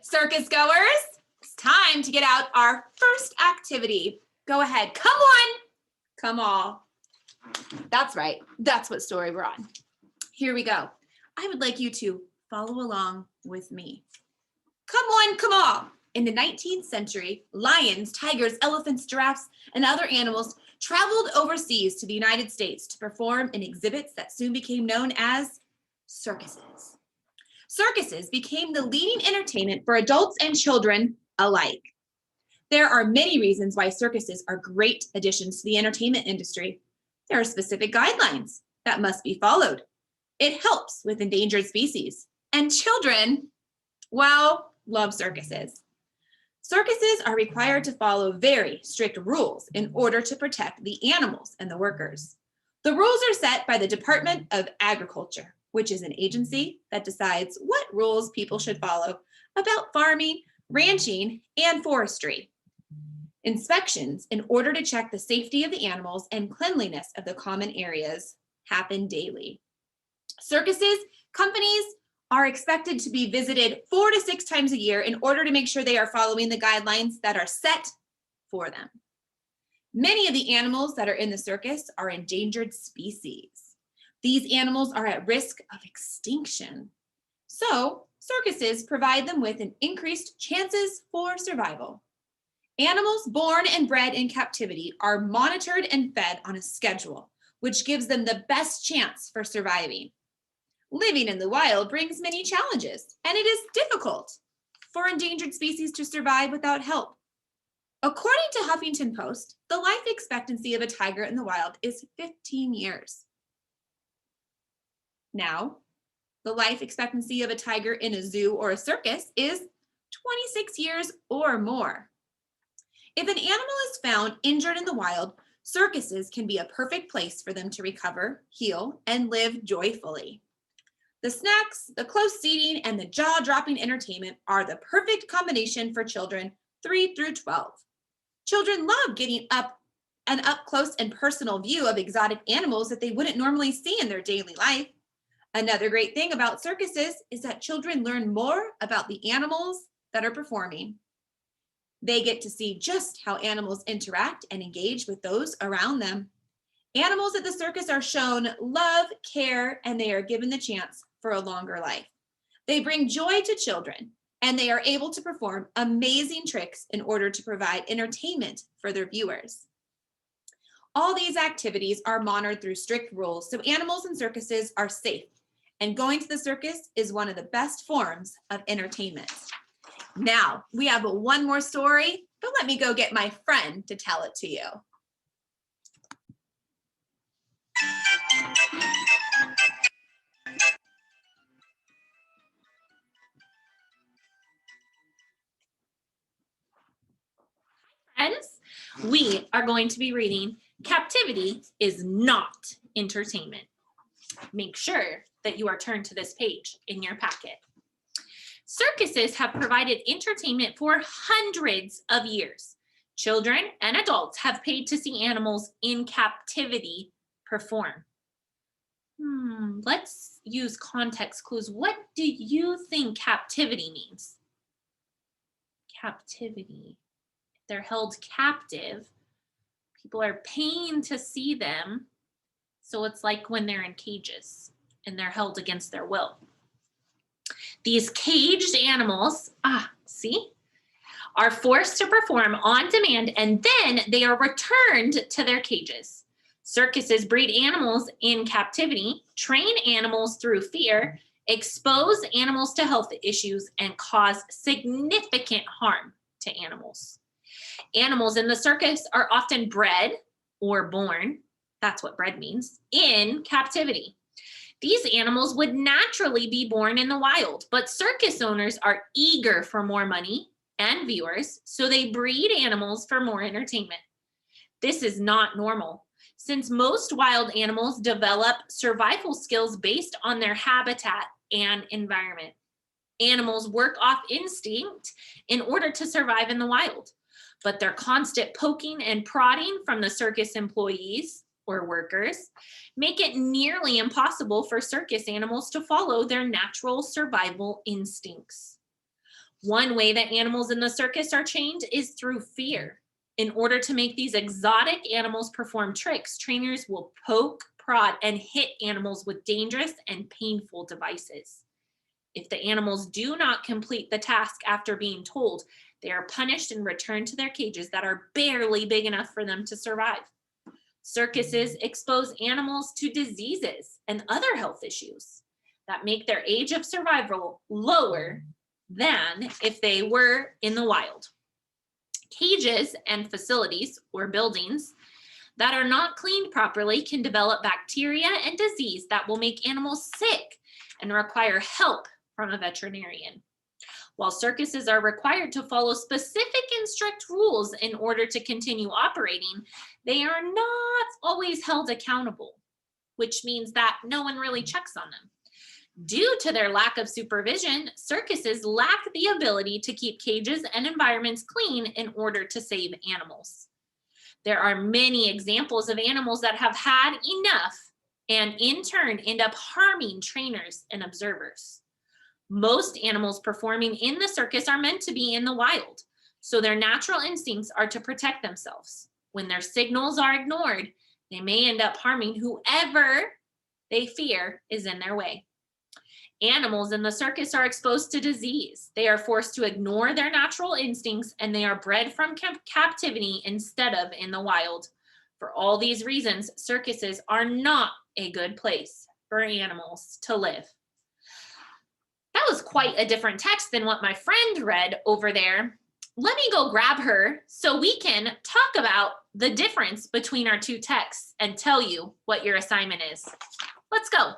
circus goers, it's time to get out our first activity. Go ahead, come on, come all. That's right, that's what story we're on. Here we go. I would like you to follow along with me. Come on, come all. In the 19th century, lions, tigers, elephants, giraffes, and other animals traveled overseas to the United States to perform in exhibits that soon became known as circuses. Circuses became the leading entertainment for adults and children alike. There are many reasons why circuses are great additions to the entertainment industry. There are specific guidelines that must be followed. It helps with endangered species, and children, well, love circuses. Circuses are required to follow very strict rules in order to protect the animals and the workers. The rules are set by the Department of Agriculture, which is an agency that decides what rules people should follow about farming, ranching, and forestry. Inspections in order to check the safety of the animals and cleanliness of the common areas happen daily. Circuses, companies are expected to be visited 4 to 6 times a year in order to make sure they are following the guidelines that are set for them. Many of the animals that are in the circus are endangered species. These animals are at risk of extinction. So, circuses provide them with an increased chances for survival. Animals born and bred in captivity are monitored and fed on a schedule, which gives them the best chance for surviving. Living in the wild brings many challenges, and it is difficult for endangered species to survive without help. According to Huffington Post, the life expectancy of a tiger in the wild is 15 years. Now, the life expectancy of a tiger in a zoo or a circus is 26 years or more. If an animal is found injured in the wild, circuses can be a perfect place for them to recover, heal, and live joyfully. The snacks, the close seating, and the jaw-dropping entertainment are the perfect combination for children 3 through 12. Children love getting an up-close and personal view of exotic animals that they wouldn't normally see in their daily life. Another great thing about circuses is that children learn more about the animals that are performing. They get to see just how animals interact and engage with those around them. Animals at the circus are shown love, care, and they are given the chance for a longer life. They bring joy to children, and they are able to perform amazing tricks in order to provide entertainment for their viewers. All these activities are monitored through strict rules, so animals in circuses are safe, and going to the circus is one of the best forms of entertainment. Now, we have one more story, but let me go get my friend to tell it to you. Friends, we are going to be reading Captivity is Not Entertainment. Make sure that you are turned to this page in your packet. Circuses have provided entertainment for hundreds of years. Children and adults have paid to see animals in captivity perform. Let's use context clues. What do you think captivity means? Captivity. They're held captive. People are paying to see them. So it's like when they're in cages and they're held against their will. These caged animals, are forced to perform on demand, and then they are returned to their cages. Circuses breed animals in captivity, train animals through fear, expose animals to health issues, and cause significant harm to animals. Animals in the circus are often bred or born, that's what bred means, in captivity. These animals would naturally be born in the wild, but circus owners are eager for more money and viewers, so they breed animals for more entertainment. This is not normal, since most wild animals develop survival skills based on their habitat and environment. Animals work off instinct in order to survive in the wild, but their constant poking and prodding from the circus employees or workers make it nearly impossible for circus animals to follow their natural survival instincts. One way that animals in the circus are trained is through fear. In order to make these exotic animals perform tricks, trainers will poke, prod, and hit animals with dangerous and painful devices. If the animals do not complete the task after being told, they are punished and returned to their cages that are barely big enough for them to survive. Circuses expose animals to diseases and other health issues that make their age of survival lower than if they were in the wild. Cages and facilities or buildings that are not cleaned properly can develop bacteria and disease that will make animals sick and require help from a veterinarian. While circuses are required to follow specific and strict rules in order to continue operating, they are not always held accountable, which means that no one really checks on them. Due to their lack of supervision, circuses lack the ability to keep cages and environments clean in order to save animals. There are many examples of animals that have had enough and in turn end up harming trainers and observers. Most animals performing in the circus are meant to be in the wild, so their natural instincts are to protect themselves. When their signals are ignored, they may end up harming whoever they fear is in their way. Animals in the circus are exposed to disease. They are forced to ignore their natural instincts, and they are bred from captivity instead of in the wild. For all these reasons, circuses are not a good place for animals to live. That was quite a different text than what my friend read over there. Let me go grab her so we can talk about the difference between our two texts and tell you what your assignment is. Let's go.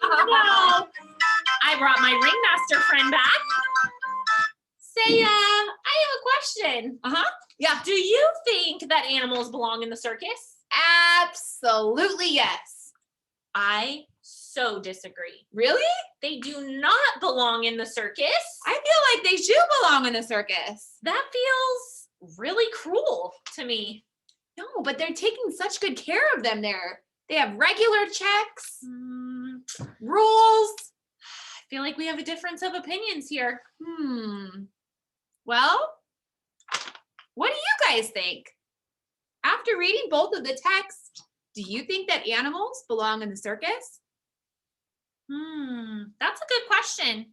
No, I brought my ringmaster friend back. Saya, I have a question. Yeah. Do you think that animals belong in the circus? Absolutely yes. I so disagree. Really? They do not belong in the circus. I feel like they should belong in the circus. That feels really cruel to me. No, but they're taking such good care of them there. They have regular checks, rules. I feel like we have a difference of opinions here. Well, what do you guys think? After reading both of the texts, do you think that animals belong in the circus? That's a good question.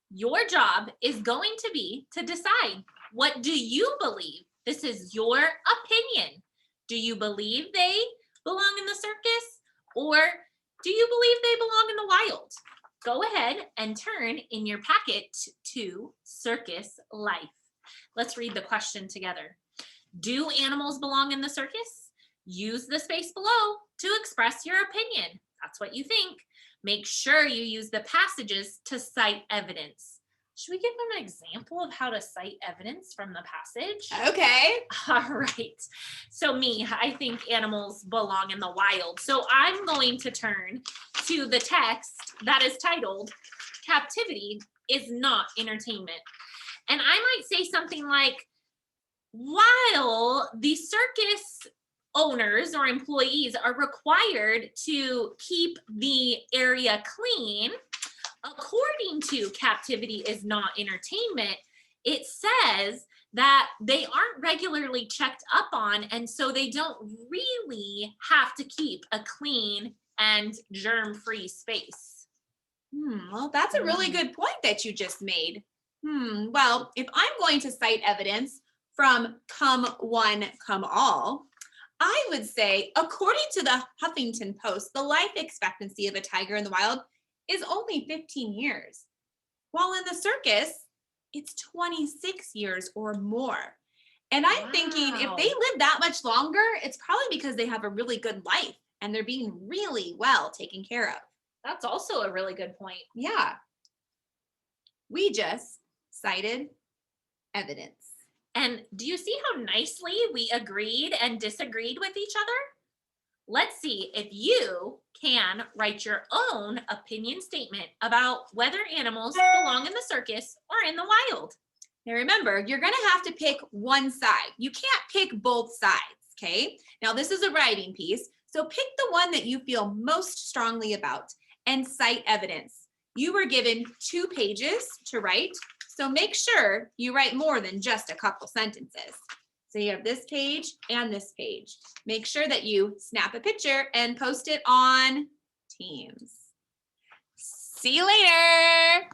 Your job is going to be to decide, what do you believe? This is your opinion. Do you believe they belong in the circus, or do you believe they belong in the wild? Go ahead and turn in your packet to Circus Life. Let's read the question together. Do animals belong in the circus? Use the space below to express your opinion. That's what you think. Make sure you use the passages to cite evidence. Should we give them an example of how to cite evidence from the passage? Okay. All right. So I think animals belong in the wild. So I'm going to turn to the text that is titled, Captivity is Not Entertainment. And I might say something like, while the circus owners or employees are required to keep the area clean, according to Captivity is Not Entertainment, it says that they aren't regularly checked up on, and so they don't really have to keep a clean and germ-free space. Well, that's a really good point that you just made. Well, if I'm going to cite evidence from Come One, Come All, I would say, according to the Huffington Post, the life expectancy of a tiger in the wild is only 15 years, while in the circus, it's 26 years or more. And I'm thinking if they live that much longer, it's probably because they have a really good life and they're being really well taken care of. That's also a really good point. Yeah. We just cited evidence. And do you see how nicely we agreed and disagreed with each other? Let's see if you can write your own opinion statement about whether animals belong in the circus or in the wild. Now remember, you're gonna have to pick one side. You can't pick both sides, okay? Now this is a writing piece, so pick the one that you feel most strongly about and cite evidence. You were given 2 pages to write, so make sure you write more than just a couple sentences. So you have this page and this page. Make sure that you snap a picture and post it on Teams. See you later.